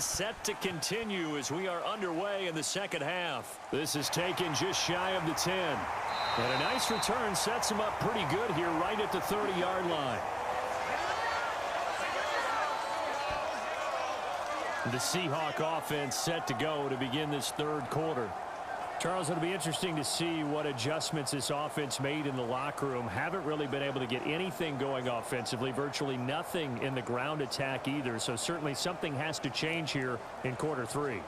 set to continue as we are underway in the second half. This is taken just shy of the 10. And a nice return sets him up pretty good here right at the 30-yard line. The Seahawk offense set to go to begin this third quarter. Charles, it'll be interesting to see what adjustments this offense made in the locker room. Haven't really been able to get anything going offensively, virtually nothing in the ground attack either. So certainly something has to change here in quarter three.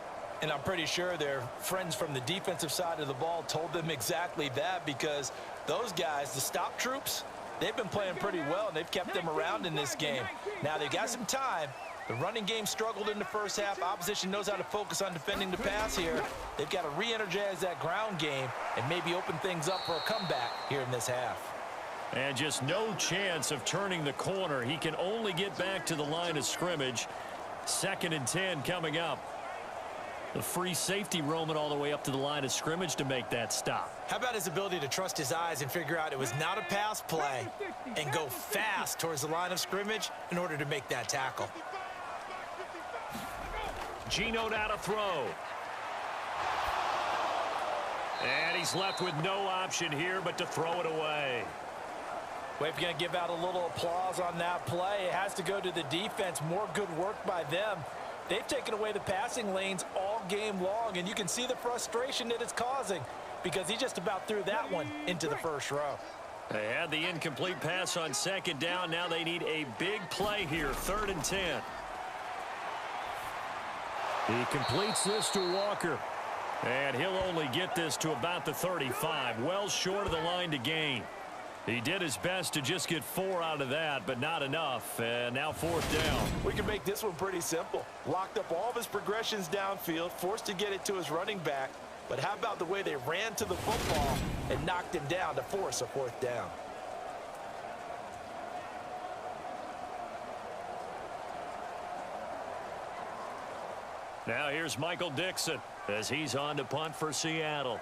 And I'm pretty sure their friends from the defensive side of the ball told them exactly that, because those guys, the stop troops, they've been playing pretty well, and they've kept them around in this game. Now they've got some time. The running game struggled in the first half. Opposition knows how to focus on defending the pass here. They've got to re-energize that ground game and maybe open things up for a comeback here in this half. And just no chance of turning the corner. He can only get back to the line of scrimmage. 2nd and 10 coming up. The free safety roaming all the way up to the line of scrimmage to make that stop. How about his ability to trust his eyes and figure out it was not a pass play and go fast towards the line of scrimmage in order to make that tackle. Geno now to throw. And he's left with no option here but to throw it away. Well, if you're going to give out a little applause on that play, it has to go to the defense. More good work by them. They've taken away the passing lanes all game long, and you can see the frustration that it's causing because he just about threw that one into the first row. They had the incomplete pass on 2nd down. Now they need a big play here, 3rd and 10. He completes this to Walker. And he'll only get this to about the 35. Well short of the line to gain. He did his best to just get 4 out of that, but not enough. And now 4th down. We can make this one pretty simple. Locked up all of his progressions downfield, forced to get it to his running back. But how about the way they ran to the football and knocked him down to force a 4th down? Now here's Michael Dixon as he's on to punt for Seattle.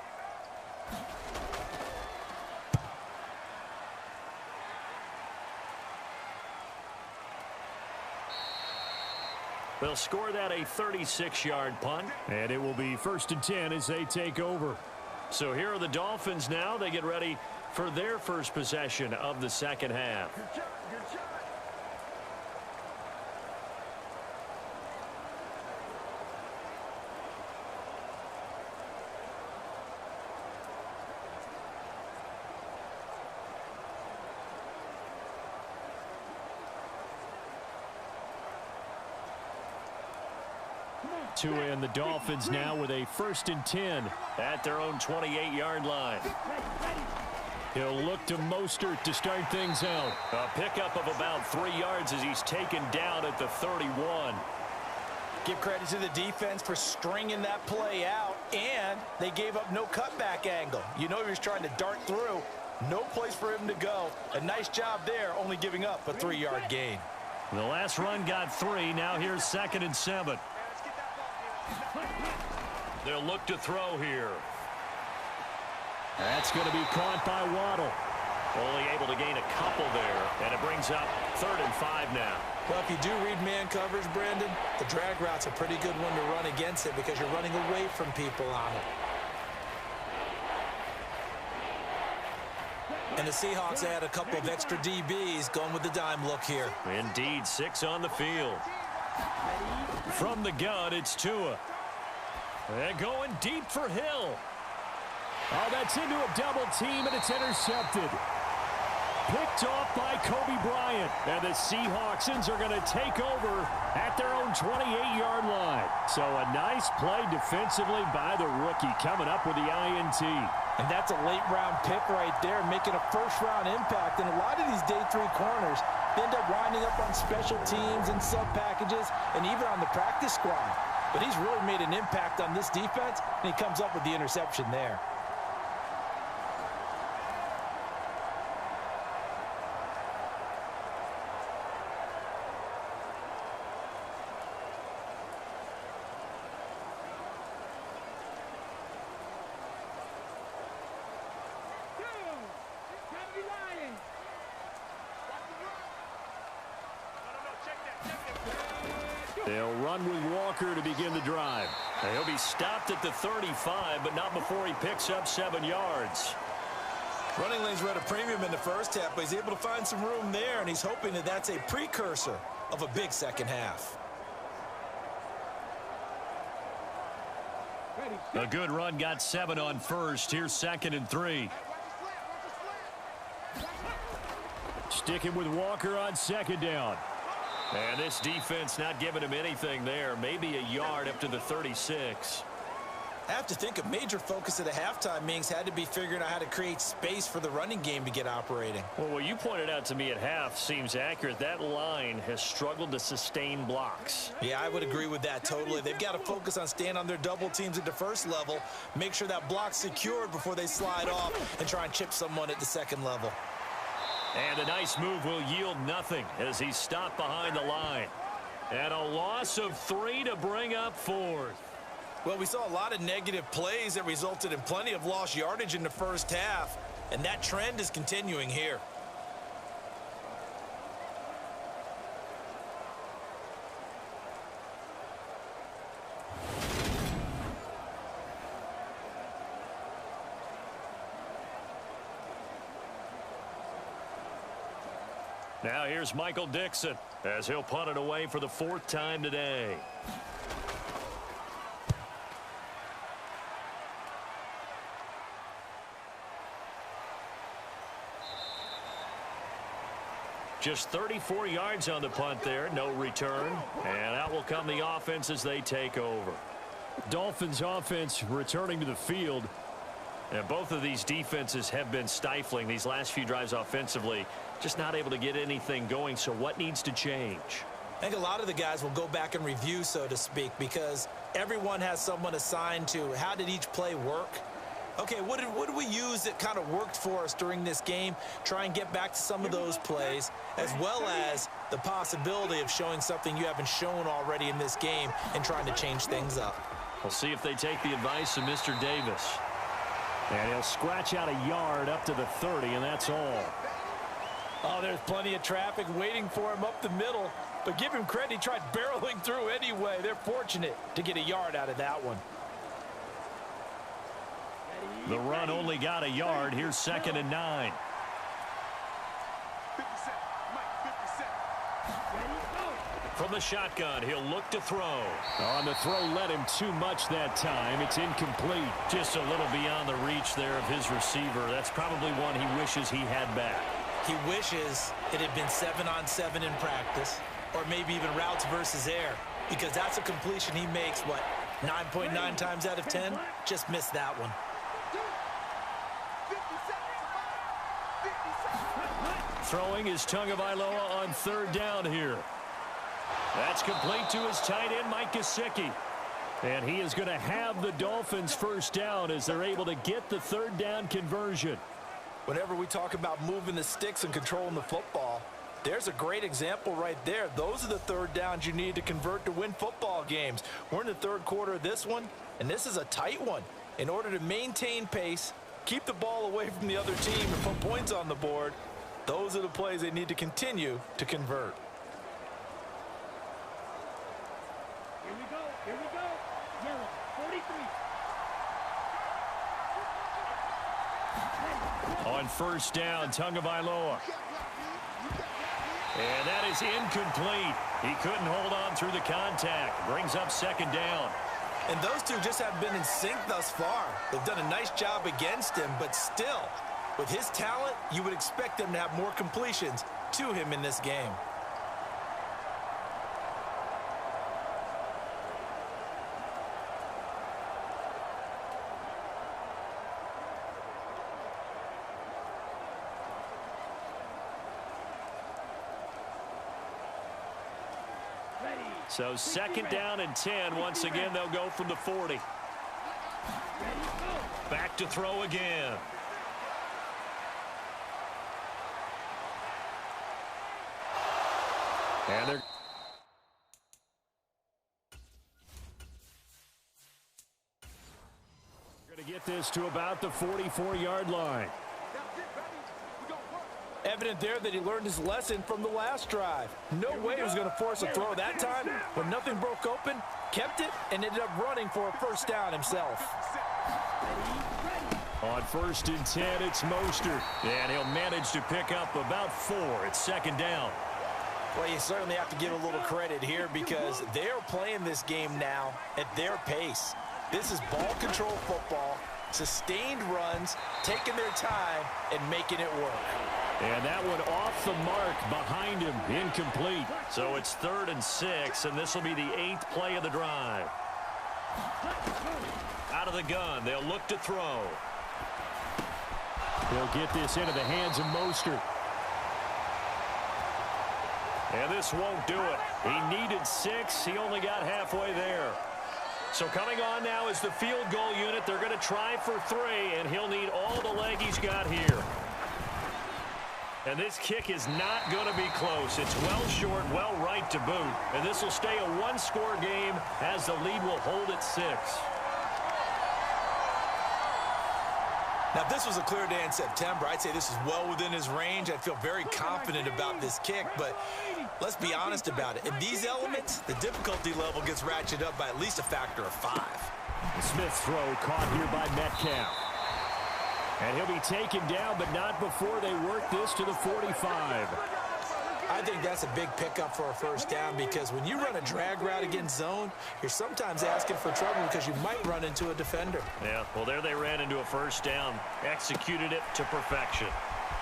They'll score that a 36-yard punt, and it will be 1st and 10 as they take over. So here are the Dolphins now. They get ready for their first possession of the second half. And the Dolphins now with a 1st and 10 at their own 28-yard line. He'll look to Mostert to start things out. A pickup of about 3 yards as he's taken down at the 31. Give credit to the defense for stringing that play out, and they gave up no cutback angle. You know he was trying to dart through. No place for him to go. A nice job there, only giving up a 3-yard gain. The last run got 3. Now here's 2nd and 7. They'll look to throw here. That's going to be caught by Waddle. Only able to gain a couple there, and it brings up 3rd and 5 now. Well, if you do read man coverage, Brandon, the drag route's a pretty good one to run against it because you're running away from people on it. And the Seahawks add a couple of extra DBs going with the dime look here. Indeed, 6 on the field. From the gun, it's Tua. And going deep for Hill. Oh, that's into a double team, and it's intercepted. Picked off by Kobe Bryant. And the Seahawksans are going to take over at their own 28-yard line. So a nice play defensively by the rookie coming up with the INT. And that's a late-round pick right there, making a first-round impact. And a lot of these day 3 corners, they end up winding up on special teams and sub-packages and even on the practice squad. But he's really made an impact on this defense, and he comes up with the interception there. They'll run with Walker to begin the drive. And he'll be stopped at the 35, but not before he picks up 7 yards. Running lanes were at a premium in the first half, but he's able to find some room there, and he's hoping that that's a precursor of a big second half. A good run got 7 on first. Here's 2nd and 3. Sticking with Walker on 2nd down. And this defense not giving him anything there. Maybe a yard up to the 36. I have to think a major focus at a halftime means had to be figuring out how to create space for the running game to get operating. Well, what you pointed out to me at half seems accurate. That line has struggled to sustain blocks. Yeah, I would agree with that totally. They've got to focus on staying on their double teams at the first level, make sure that block's secured before they slide off and try and chip someone at the second level. And a nice move will yield nothing as he's stopped behind the line. And a loss of 3 to bring up 4th. Well, we saw a lot of negative plays that resulted in plenty of lost yardage in the first half, and that trend is continuing here. Now here's Michael Dixon as he'll punt it away for the 4th time today. Just 34 yards on the punt there, no return. And out will come the offense as they take over. Dolphins offense returning to the field. And both of these defenses have been stifling these last few drives offensively. Just not able to get anything going. So what needs to change? I think a lot of the guys will go back and review, so to speak, because everyone has someone assigned to how did each play work. Okay, what did we use that kind of worked for us during this game? Try and get back to some of those plays, as well as the possibility of showing something you haven't shown already in this game and trying to change things up. We'll see if they take the advice of Mr. Davis. And he'll scratch out a yard up to the 30, and that's all. Oh, there's plenty of traffic waiting for him up the middle. But give him credit, he tried barreling through anyway. They're fortunate to get a yard out of that one. The run only got a yard. Here's 2nd and 9. From the shotgun, he'll look to throw. On the throw, led him too much that time. It's incomplete. Just a little beyond the reach there of his receiver. That's probably one he wishes he had back. He wishes it had been 7-on-7 in practice, or maybe even routes versus air, because that's a completion he makes, what, 9.9 times out of 10? Just missed that one. Throwing is Tagovailoa on 3rd down here. That's complete to his tight end, Mike Gesicki. And he is going to have the Dolphins 1st down as they're able to get the 3rd down conversion. Whenever we talk about moving the sticks and controlling the football, there's a great example right there. Those are the 3rd downs you need to convert to win football games. We're in the 3rd quarter of this one, and this is a tight one. In order to maintain pace, keep the ball away from the other team, and put points on the board, those are the plays they need to continue to convert. Here we go. Here we go. Yellow, 43. On 1st down, Tagovailoa. And that is incomplete. He couldn't hold on through the contact. Brings up 2nd down. And those two just haven't been in sync thus far. They've done a nice job against him, but still, with his talent, you would expect him to have more completions to him in this game. So 2nd down and 10. Once again, they'll go from the 40. Back to throw again. And they're going to get this to about the 44-yard line. Evident there that he learned his lesson from the last drive. No way he was going to force a throw that time. When nothing broke open, kept it, and ended up running for a first down himself. On 1st and 10, it's Mostert. And he'll manage to pick up about 4. It's 2nd down. Well, you certainly have to give a little credit here because they're playing this game now at their pace. This is ball control football, sustained runs, taking their time, and making it work. And that one off the mark behind him, incomplete. So it's 3rd and 6, and this will be the 8th play of the drive. Out of the gun, they'll look to throw. They'll get this into the hands of Mostert. And this won't do it. He needed 6. He only got halfway there. So coming on now is the field goal unit. They're going to try for 3, and he'll need all the leg he's got here. And this kick is not going to be close. It's well short, well right to boot. And this will stay a 1-score game as the lead will hold at 6. Now, if this was a clear day in September, I'd say this is well within his range. I'd feel very confident about this kick, but let's be honest about it. In these elements, the difficulty level gets ratcheted up by at least a factor of 5. Smith's throw caught here by Metcalf. And he'll be taken down, but not before they work this to the 45. I think that's a big pickup for a first down because when you run a drag route against zone, you're sometimes asking for trouble because you might run into a defender. Yeah, well, there they ran into a first down. Executed it to perfection.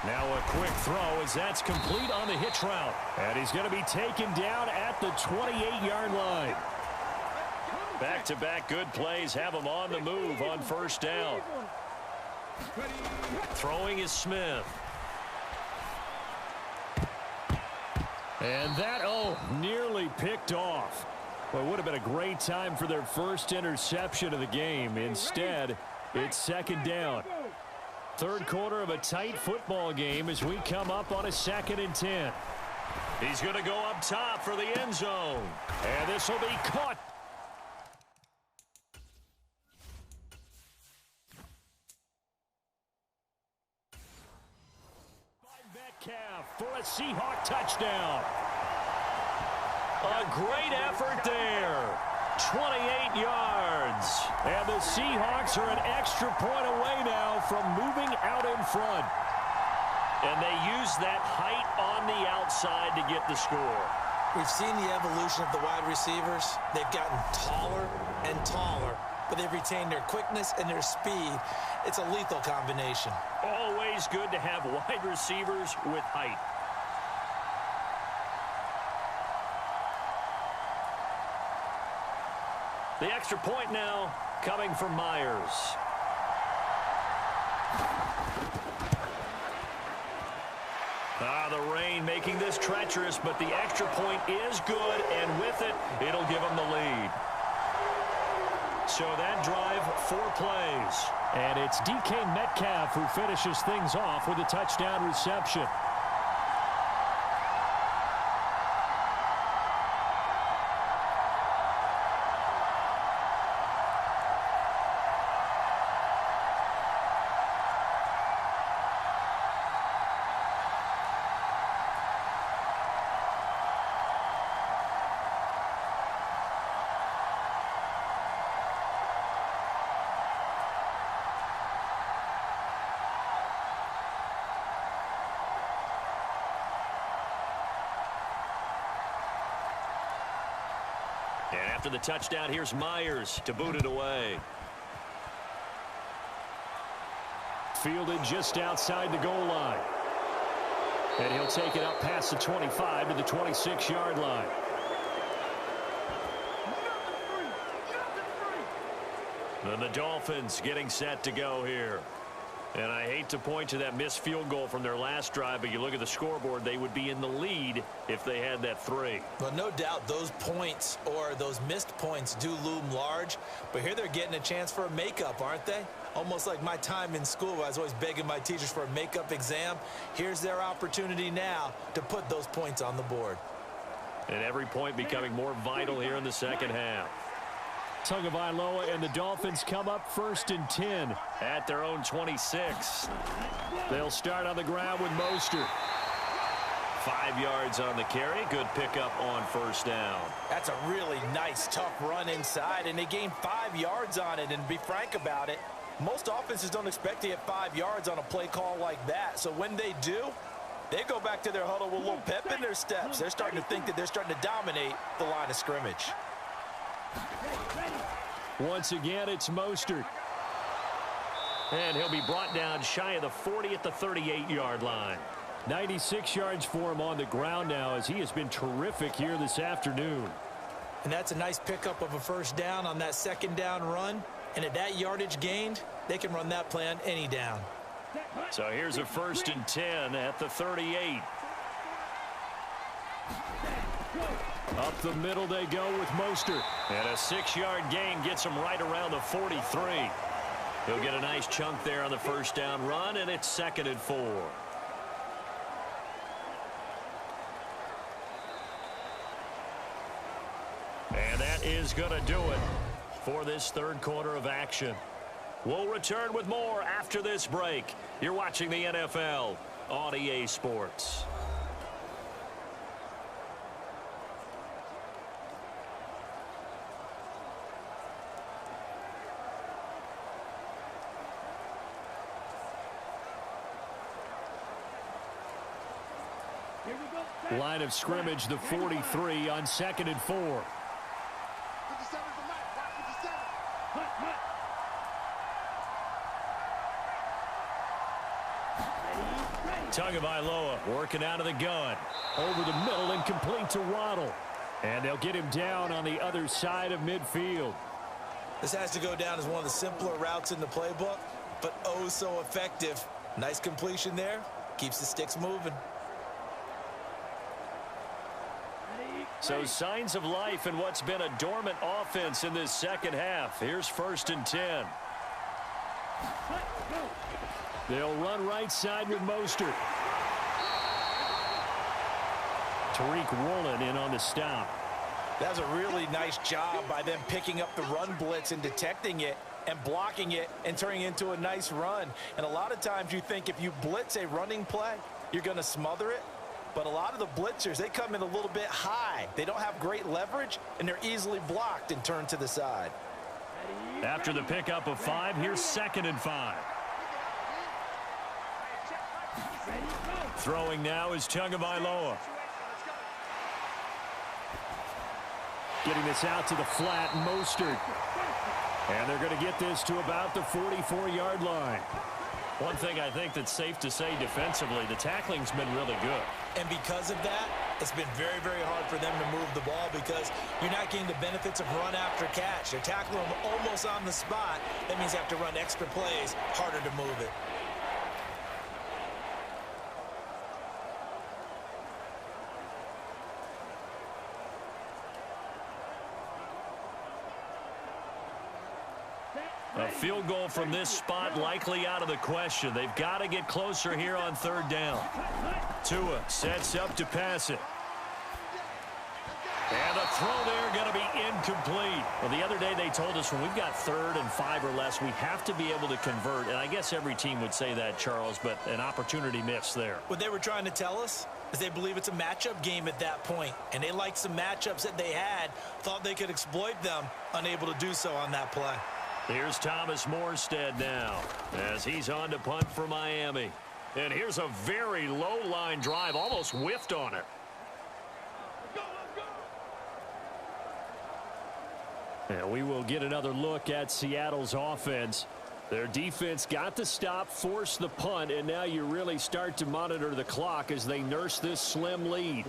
Now a quick throw as that's complete on the hitch route. And he's going to be taken down at the 28-yard line. Back-to-back good plays have him on the move on first down. Throwing is Smith. And that, nearly picked off. Well, it would have been a great time for their first interception of the game. Instead, it's 2nd down. 3rd quarter of a tight football game as we come up on a 2nd and 10. He's going to go up top for the end zone. And this will be caught. For a Seahawk touchdown. A great effort there. 28 yards. And the Seahawks are an extra point away now from moving out in front. And they use that height on the outside to get the score. We've seen the evolution of the wide receivers. They've gotten taller and taller, but they've retained their quickness and their speed. It's a lethal combination. Always good to have wide receivers with height. The extra point now coming from Myers. The rain making this treacherous, but the extra point is good, and with it, it'll give them the lead. So that drive, 4 plays. And it's DK Metcalf who finishes things off with a touchdown reception. And after the touchdown, here's Myers to boot it away. Fielded just outside the goal line. And he'll take it up past the 25 to the 26-yard line. And the Dolphins getting set to go here. And I hate to point to that missed field goal from their last drive, but you look at the scoreboard, they would be in the lead if they had that 3. Well, no doubt those points or those missed points do loom large, but here they're getting a chance for a makeup, aren't they? Almost like my time in school where I was always begging my teachers for a makeup exam. Here's their opportunity now to put those points on the board. And every point becoming more vital here in the second half. Tagovailoa and the Dolphins come up 1st and 10 at their own 26. They'll start on the ground with Mostert. 5 yards on the carry. Good pickup on 1st down. That's a really nice, tough run inside, and they gained 5 yards on it. And to be frank about it, most offenses don't expect to get 5 yards on a play call like that. So when they do, they go back to their huddle with a little pep in their steps. They're starting to think that they're starting to dominate the line of scrimmage. Once again, it's Mostert. And he'll be brought down shy of the 40 at the 38-yard line. 96 yards for him on the ground now, as he has been terrific here this afternoon. And that's a nice pickup of a 1st down on that 2nd down run. And at that yardage gained, they can run that play on any down. So here's a 1st and 10 at the 38. Up the middle they go with Mostert. And a 6-yard gain gets him right around the 43. He'll get a nice chunk there on the 1st down run, and it's 2nd and 4. And that is going to do it for this 3rd quarter of action. We'll return with more after this break. You're watching the NFL on EA Sports. Line of scrimmage, the 43 on 2nd and 4. Tagovailoa working out of the gun. Over the middle and complete to Waddle. And they'll get him down on the other side of midfield. This has to go down as one of the simpler routes in the playbook, but oh so effective. Nice completion there. Keeps the sticks moving. So signs of life in what's been a dormant offense in this 2nd half. Here's 1st and 10. They'll run right side with Mostert. Tariq Woolen in on the stop. That was a really nice job by them picking up the run blitz and detecting it and blocking it and turning it into a nice run. And a lot of times you think if you blitz a running play, you're going to smother it. But a lot of the blitzers, they come in a little bit high. They don't have great leverage, and they're easily blocked and turned to the side. After the pickup of 5, here's 2nd and 5. Throwing now is Tagovailoa. Getting this out to the flat, Mostert. And they're going to get this to about the 44-yard line. One thing I think that's safe to say defensively, the tackling's been really good. And because of that, it's been very, very hard for them to move the ball because you're not getting the benefits of run after catch. They're tackling them almost on the spot. That means they have to run extra plays, harder to move it. A field goal from this spot likely out of the question. They've got to get closer here on 3rd down. Tua sets up to pass it. And the throw there going to be incomplete. Well, the other day they told us when we've got 3rd and 5 or less, we have to be able to convert. And I guess every team would say that, Charles, but an opportunity missed there. What they were trying to tell us is they believe it's a matchup game at that point. And they liked some matchups that they had, thought they could exploit them, unable to do so on that play. Here's Thomas Morstead now as he's on to punt for Miami. And here's a very low line drive, almost whiffed on it. And we will get another look at Seattle's offense. Their defense got the stop, forced the punt, and now you really start to monitor the clock as they nurse this slim lead.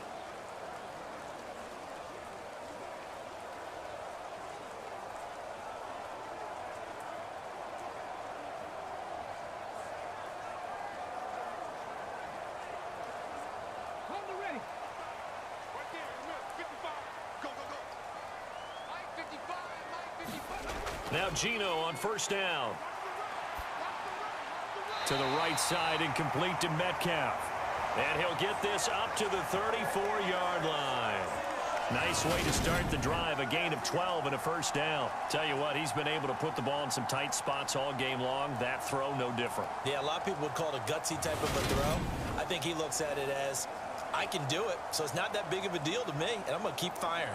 Now Gino on 1st down. To the right side and complete to Metcalf. And he'll get this up to the 34-yard line. Nice way to start the drive. A gain of 12 and a first down. Tell you what, he's been able to put the ball in some tight spots all game long. That throw, no different. Yeah, a lot of people would call it a gutsy type of a throw. I think he looks at it as, I can do it, so it's not that big of a deal to me, and I'm going to keep firing.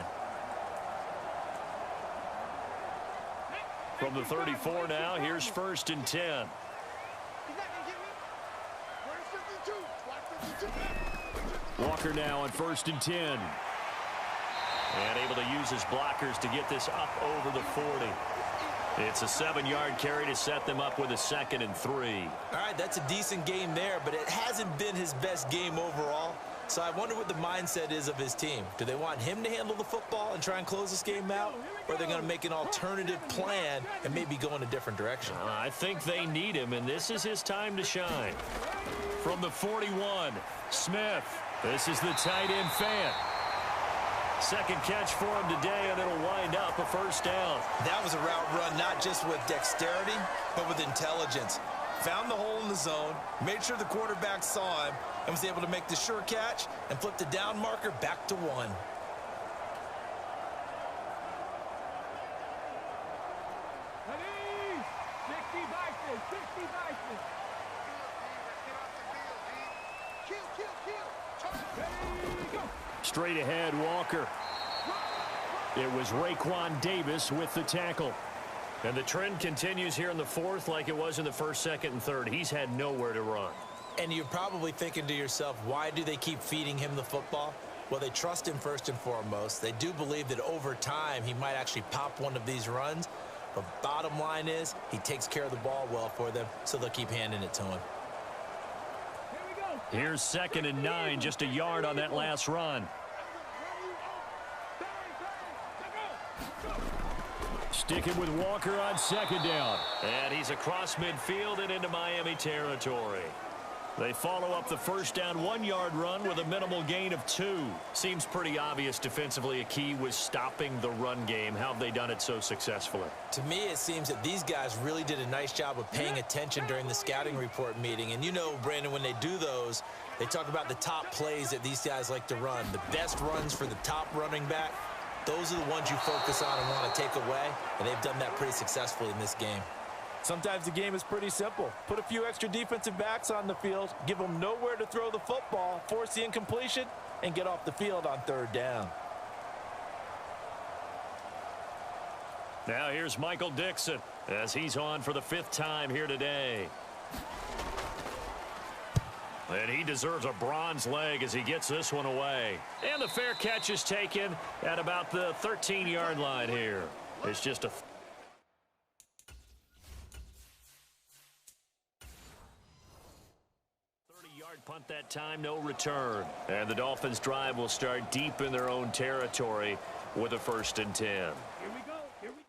From the 34 now, here's 1st and 10. Walker now on 1st and 10. And able to use his blockers to get this up over the 40. It's a 7-yard carry to set them up with a 2nd and 3. All right, that's a decent game there, but it hasn't been his best game overall. So I wonder what the mindset is of his team. Do they want him to handle the football and try and close this game out? Or are they going to make an alternative plan and maybe go in a different direction? I think they need him, and this is his time to shine. From the 41, Smith. This is the tight end fan. Second catch for him today, and it'll wind up a first down. That was a route run not just with dexterity, but with intelligence. Found the hole in the zone, made sure the quarterback saw him, and was able to make the sure catch and flip the down marker back to 1. Straight ahead, Walker. It was Raekwon Davis with the tackle. And the trend continues here in the 4th like it was in the 1st, 2nd, and 3rd. He's had nowhere to run. And you're probably thinking to yourself, why do they keep feeding him the football? Well, they trust him first and foremost. They do believe that over time he might actually pop one of these runs. But bottom line is he takes care of the ball well for them, so they'll keep handing it to him. Here's 2nd and 9, just a yard on that last run. Sticking with Walker on 2nd down. And he's across midfield and into Miami territory. They follow up the first down 1-yard run with a minimal gain of 2. Seems pretty obvious defensively a key was stopping the run game. How have they done it so successfully? To me, it seems that these guys really did a nice job of paying attention during the scouting report meeting. And you know, Brandon, when they do those, they talk about the top plays that these guys like to run. The best runs for the top running back. Those are the ones you focus on and want to take away, and they've done that pretty successfully in this game. Sometimes the game is pretty simple. Put a few extra defensive backs on the field, give them nowhere to throw the football, force the incompletion, and get off the field on 3rd down. Now here's Michael Dixon as he's on for the 5th time here today. And he deserves a bronze leg as he gets this one away. And the fair catch is taken at about the 13-yard line here. It's just a 30-yard punt that time, no return. And the Dolphins drive will start deep in their own territory with a 1st and 10. Here we go. Here we go.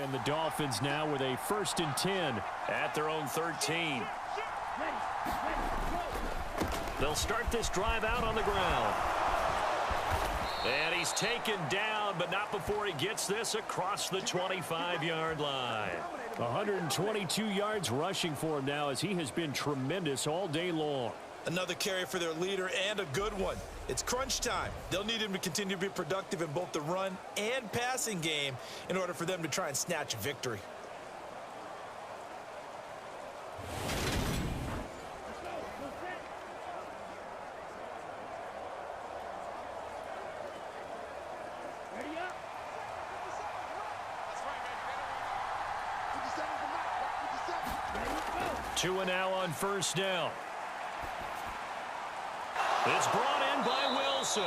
And the Dolphins now with a 1st and 10 at their own 13. They'll start this drive out on the ground. And he's taken down, but not before he gets this across the 25-yard line. 122 yards rushing for him now as he has been tremendous all day long. Another carry for their leader and a good one. It's crunch time. They'll need him to continue to be productive in both the run and passing game in order for them to try and snatch a victory. Ready up. 2 now on 1st down. It's brought in by Wilson.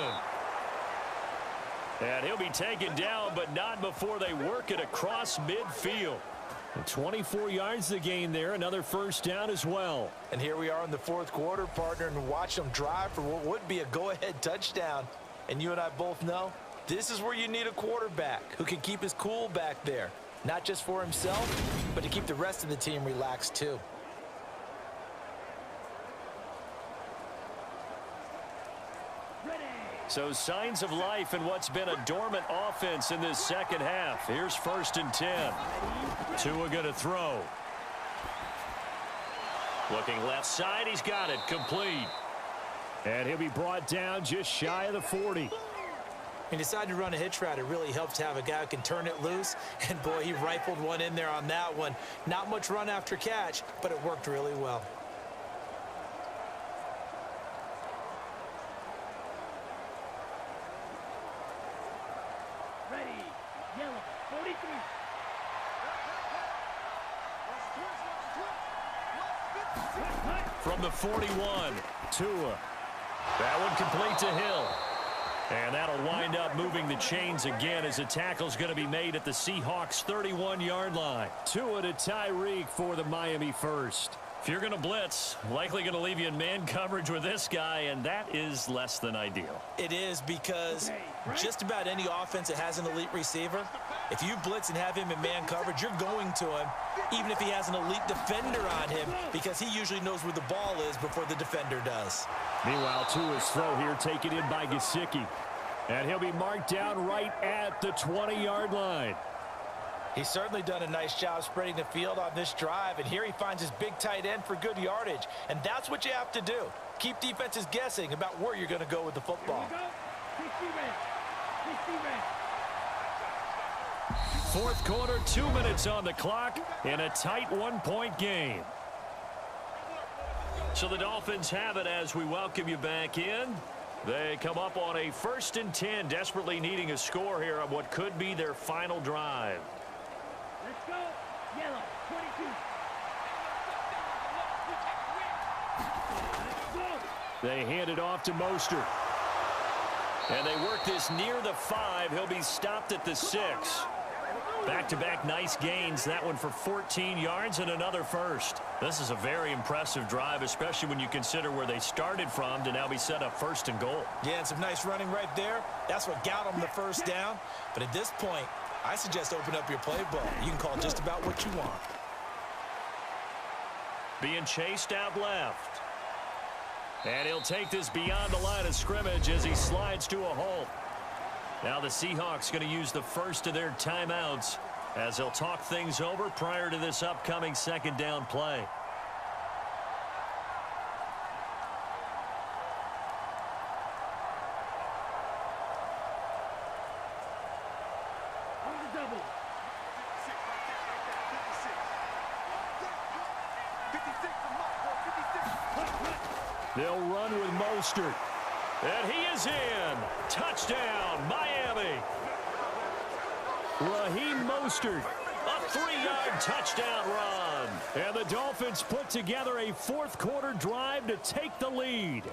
And he'll be taken down, but not before they work it across midfield. And 24 yards the gain there, another 1st down as well. And here we are in the 4th quarter, partner, and watch them drive for what would be a go-ahead touchdown. And you and I both know this is where you need a quarterback who can keep his cool back there. Not just for himself, but to keep the rest of the team relaxed too. So signs of life in what's been a dormant offense in this 2nd half. Here's 1st and 10. Tua going to throw. Looking left side, he's got it, complete. And he'll be brought down just shy of the 40. He decided to run a hitch route. It really helps to have a guy who can turn it loose. And, boy, he rifled one in there on that one. Not much run after catch, but it worked really well. Ready. Yellow. 43. From the 41, Tua. That one complete to Hill. And that'll wind up moving the chains again as the tackle's going to be made at the Seahawks' 31-yard line. Tua to Tyreek for the Miami first. If you're going to blitz, likely going to leave you in man coverage with this guy, and that is less than ideal. It is because just about any offense that has an elite receiver, if you blitz and have him in man coverage, you're going to him, even if he has an elite defender on him, because he usually knows where the ball is before the defender does. Meanwhile, Tua's throw here taken in by Gesicki. And he'll be marked down right at the 20-yard line. He's certainly done a nice job spreading the field on this drive, and here he finds his big tight end for good yardage. And that's what you have to do. Keep defenses guessing about where you're going to go with the football. Fourth quarter, 2 minutes on the clock in a tight one-point game. So the Dolphins have it as we welcome you back in. They come up on a 1st and 10, desperately needing a score here on what could be their final drive. Let's go. Yellow. 22. They hand it off to Mostert. And they work this near the 5. He'll be stopped at the 6. Back-to-back nice gains. That one for 14 yards and another first. This is a very impressive drive, especially when you consider where they started from to now be set up 1st and goal. Yeah, and some nice running right there. That's what got them the first down. But at this point, I suggest open up your playbook. You can call just about what you want. Being chased out left. And he'll take this beyond the line of scrimmage as he slides to a halt. Now the Seahawks going to use the first of their timeouts as they'll talk things over prior to this upcoming 2nd down play. On the double. They'll run with Mostert. And he is in. Touchdown, Miami. Raheem Mostert, a 3-yard touchdown run. And the Dolphins put together a 4th quarter drive to take the lead.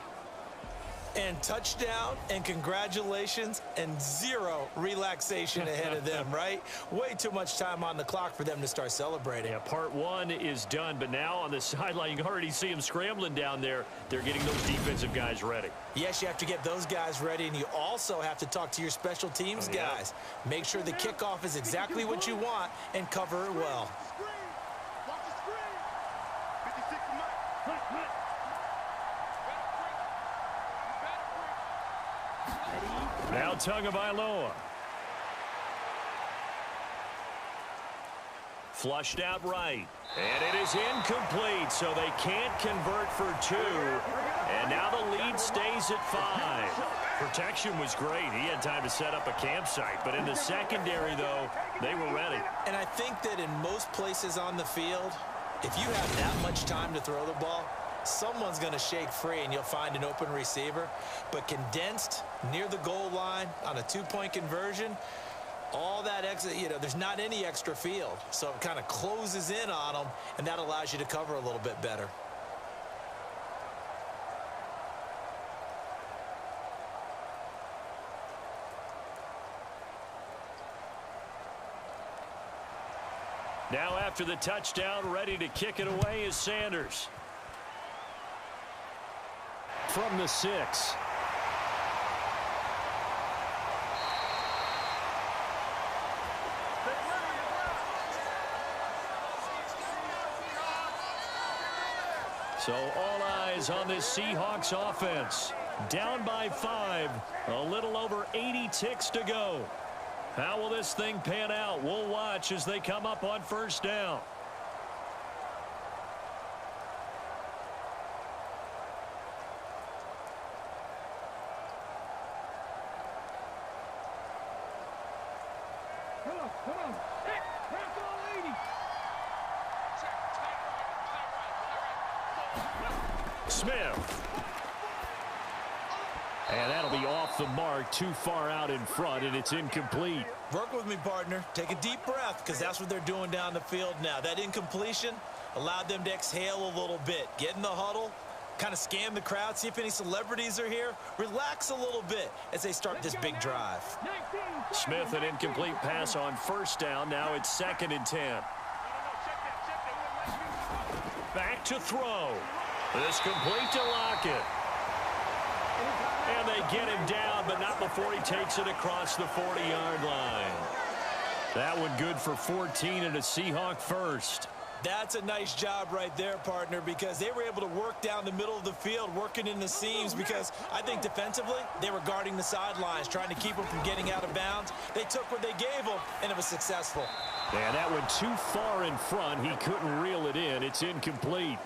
And touchdown, and congratulations, and 0 relaxation ahead of them, right? Way too much time on the clock for them to start celebrating. Yeah, part 1 is done, but now on the sideline, you can already see them scrambling down there. They're getting those defensive guys ready. Yes, you have to get those guys ready, and you also have to talk to your special teams guys. Make sure the kickoff is exactly what you want and cover it well. Now Tagovailoa. Flushed out right. And it is incomplete, so they can't convert for 2. And now the lead stays at 5. Protection was great. He had time to set up a campsite. But in the secondary, though, they were ready. And I think that in most places on the field, if you have that much time to throw the ball, someone's going to shake free and you'll find an open receiver. But condensed near the goal line on a 2-point conversion, all that extra, there's not any extra field. So it kind of closes in on them, and that allows you to cover a little bit better. Now after the touchdown, ready to kick it away is Sanders. From the 6. So all eyes on this Seahawks offense. Down by 5. A little over 80 ticks to go. How will this thing pan out? We'll watch as they come up on 1st down. Come on. Hey, press all 80. Smith. And that'll be off the mark, too far out in front, and it's incomplete. Work with me, partner. Take a deep breath, because that's what they're doing down the field now. That incompletion allowed them to exhale a little bit. Get in the huddle, kind of scan the crowd, see if any celebrities are here. Relax a little bit as they start this big drive. Smith, an incomplete pass on first down. Now it's 2nd and 10. Back to throw. This complete to Lockett. And they get him down, but not before he takes it across the 40-yard line. That one good for 14 and a Seahawk first. That's a nice job right there, partner, because they were able to work down the middle of the field, working in the seams, because I think defensively they were guarding the sidelines, trying to keep them from getting out of bounds. They took what they gave them, and it was successful. And that went too far in front. He couldn't reel it in. It's incomplete.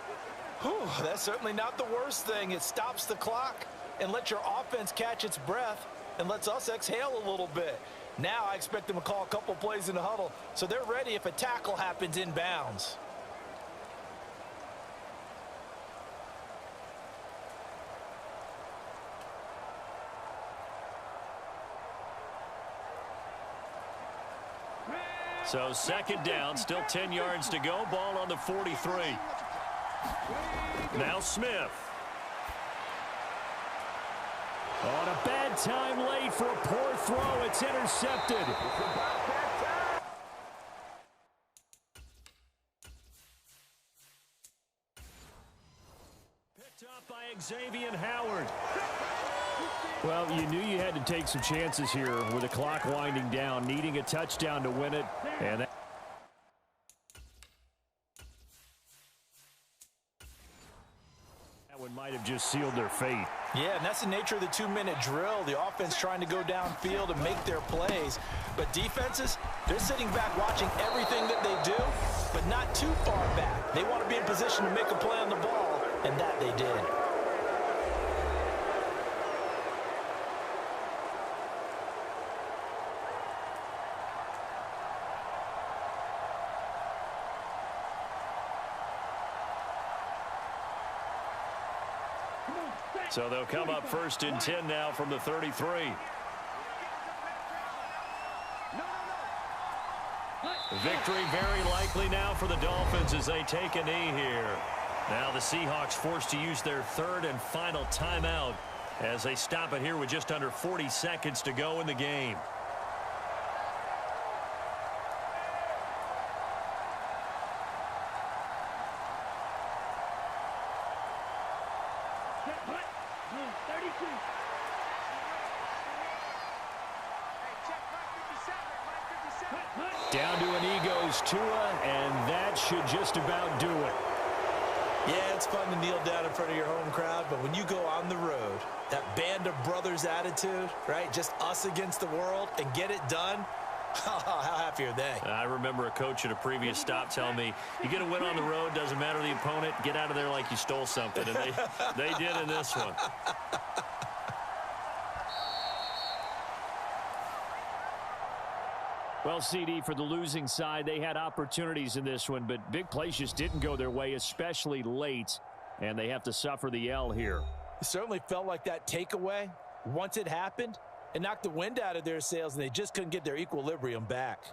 Whew, that's certainly not the worst thing. It stops the clock and lets your offense catch its breath and lets us exhale a little bit. Now I expect them to call a couple plays in the huddle, so they're ready if a tackle happens in bounds. So 2nd down, still 10 yards to go. Ball on the 43. Now Smith. On a bad time late for a poor throw. It's intercepted. Picked up by Xavier Howard. Well, you knew you had to take some chances here with the clock winding down, needing a touchdown to win it. And that one might have just sealed their fate. Yeah, and that's the nature of the 2-minute drill. The offense trying to go downfield and make their plays. But defenses, they're sitting back watching everything that they do, but not too far back. They want to be in position to make a play on the ball, and that they did. So they'll come up 1st and 10 now from the 33. Victory very likely now for the Dolphins as they take a knee here. Now the Seahawks forced to use their 3rd and final timeout as they stop it here with just under 40 seconds to go in the game. Down to a knee goes Tua, and that should just about do it. Yeah, it's fun to kneel down in front of your home crowd, but when you go on the road, that band of brothers attitude, right, just us against the world, and get it done, how happy are they? I remember a coach at a previous stop telling me, you get a win on the road, doesn't matter the opponent, get out of there like you stole something, and they did in this one. Well, CD, for the losing side, they had opportunities in this one, but big plays just didn't go their way, especially late, and they have to suffer the L here. It certainly felt like that takeaway, once it happened, it knocked the wind out of their sails, and they just couldn't get their equilibrium back.